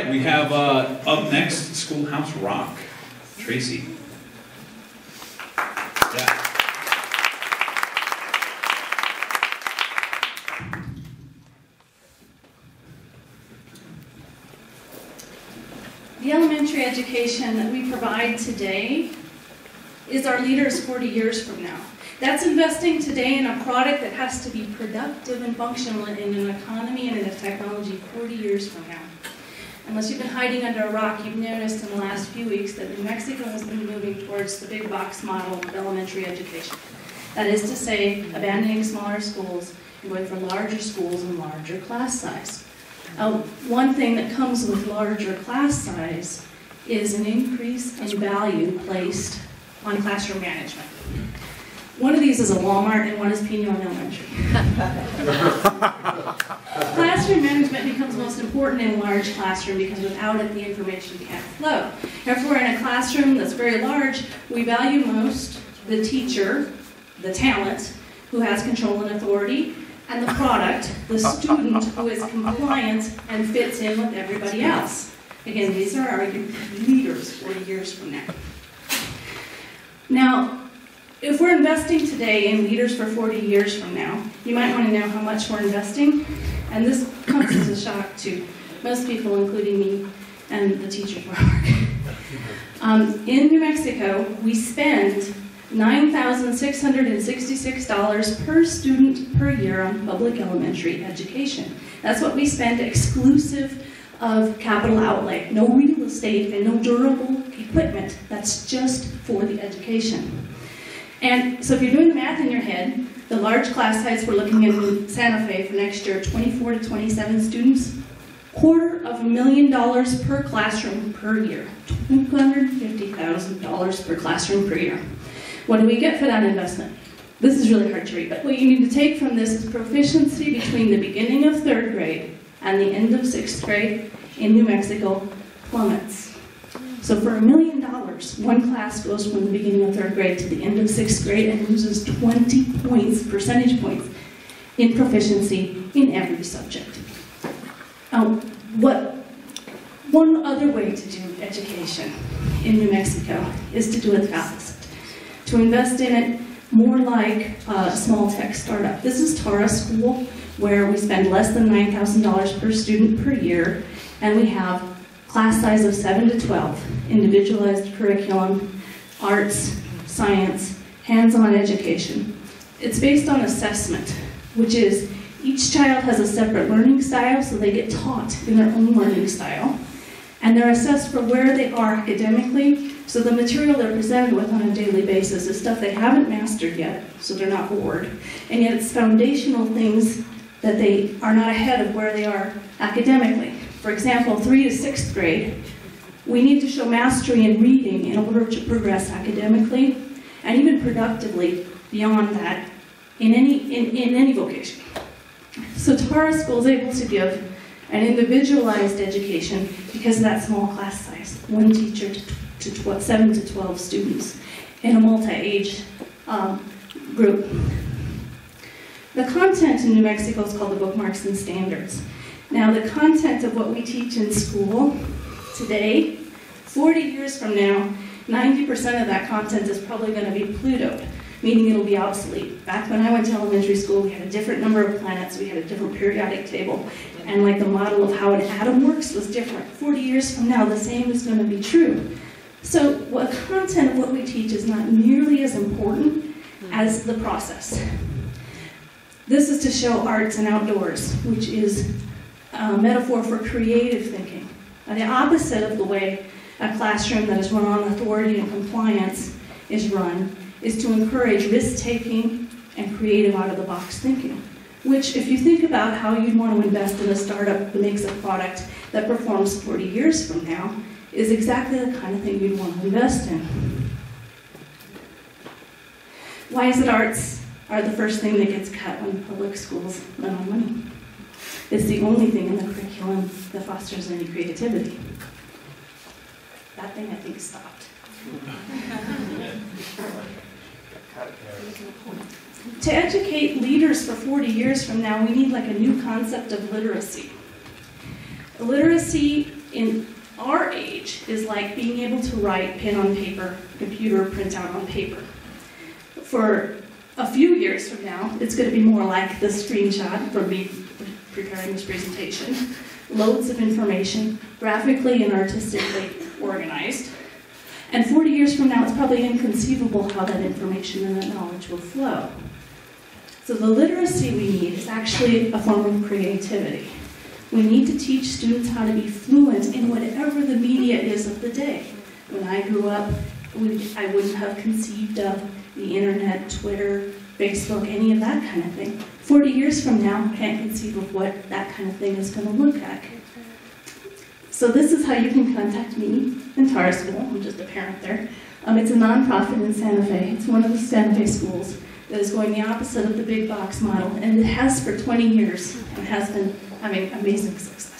right, we have up next, Schoolhouse Rock. Tracy. Yeah. The elementary education that we provide today is our leaders 40 years from now. That's investing today in a product that has to be productive and functional in an economy and in a technology 40 years from now. Unless you've been hiding under a rock, you've noticed in the last few weeks that New Mexico has been moving towards the big box model of elementary education. That is to say, abandoning smaller schools and going for larger schools and larger class size. One thing that comes with larger class size is an increase in value placed on classroom management. One of these is a Walmart and one is Pinon Elementary. Classroom management becomes most important in a large classroom because without it, the information can't flow. If we're in a classroom that's very large, we value most the teacher, the talent, who has control and authority, and the product, the student who is compliant and fits in with everybody else. Again, these are our leaders 40 years from now. Now, if we're investing today in leaders for 40 years from now, you might want to know how much we're investing, and this comes as a shock to most people, including me and the teachers where I work. In New Mexico, we spend $9,666 per student per year on public elementary education. That's what we spend exclusive of capital outlay. No real estate and no durable equipment. That's just for the education. And so if you're doing the math in your head, the large class size we're looking at in Santa Fe for next year, 24 to 27 students, $250,000 per classroom per year. $250,000 per classroom per year. What do we get for that investment? This is really hard to read, but what you need to take from this is proficiency between the beginning of 3rd grade and the end of 6th grade in New Mexico plummets. So for $1 million, one class goes from the beginning of 3rd grade to the end of 6th grade and loses 20 points, percentage points, in proficiency in every subject. One other way to do education in New Mexico is to do it the opposite. To invest in it more like a small tech startup. This is Tara School, where we spend less than $9,000 per student per year, and we have class size of 7 to 12, individualized curriculum, arts, science, hands-on education. It's based on assessment, which is each child has a separate learning style, so they get taught in their own learning style, and they're assessed for where they are academically. So the material they're presented with on a daily basis is stuff they haven't mastered yet, so they're not bored. And yet it's foundational things that they are not ahead of where they are academically. For example, 3 to 6th grade, we need to show mastery in reading in order to progress academically and even productively beyond that in any vocation. So Tara School is able to give an individualized education because of that small class size, one teacher to 7 to 12 students in a multi-age group. The content in New Mexico is called the bookmarks and standards. Now, the content of what we teach in school today, 40 years from now, 90% of that content is probably going to be Plutoed, meaning it'll be obsolete. Back when I went to elementary school, we had a different number of planets, we had a different periodic table, and like the model of how an atom works was different. 40 years from now, the same is going to be true. So the content of what we teach is not nearly as important as the process. This is to show arts and outdoors, which is a metaphor for creative thinking. Now, the opposite of the way a classroom that is run on authority and compliance is run is to encourage risk-taking and creative out-of-the-box thinking, which, if you think about how you'd want to invest in a startup that makes a product that performs 40 years from now, is exactly the kind of thing you'd want to invest in. Why is it arts are the first thing that gets cut when public schools run on money? It's the only thing in the curriculum that fosters any creativity. That thing, I think, stopped. To educate leaders for 40 years from now, we need like a new concept of literacy. Literacy in our age is like being able to write pen on paper, computer printout on paper. For a few years from now, it's going to be more like the screenshot from me preparing this presentation. Loads of information, graphically and artistically organized. And 40 years from now, it's probably inconceivable how that information and that knowledge will flow. So the literacy we need is actually a form of creativity. We need to teach students how to be fluent in whatever the media is of the day. When I grew up, I wouldn't have conceived of the internet, Twitter, Facebook, any of that kind of thing. 40 years from now, I can't conceive of what that kind of thing is going to look like. So this is how you can contact me in Tara School. I'm just a parent there. It's a nonprofit in Santa Fe. It's one of the Santa Fe schools that is going the opposite of the big box model, and it has for 20 years and has been having amazing success.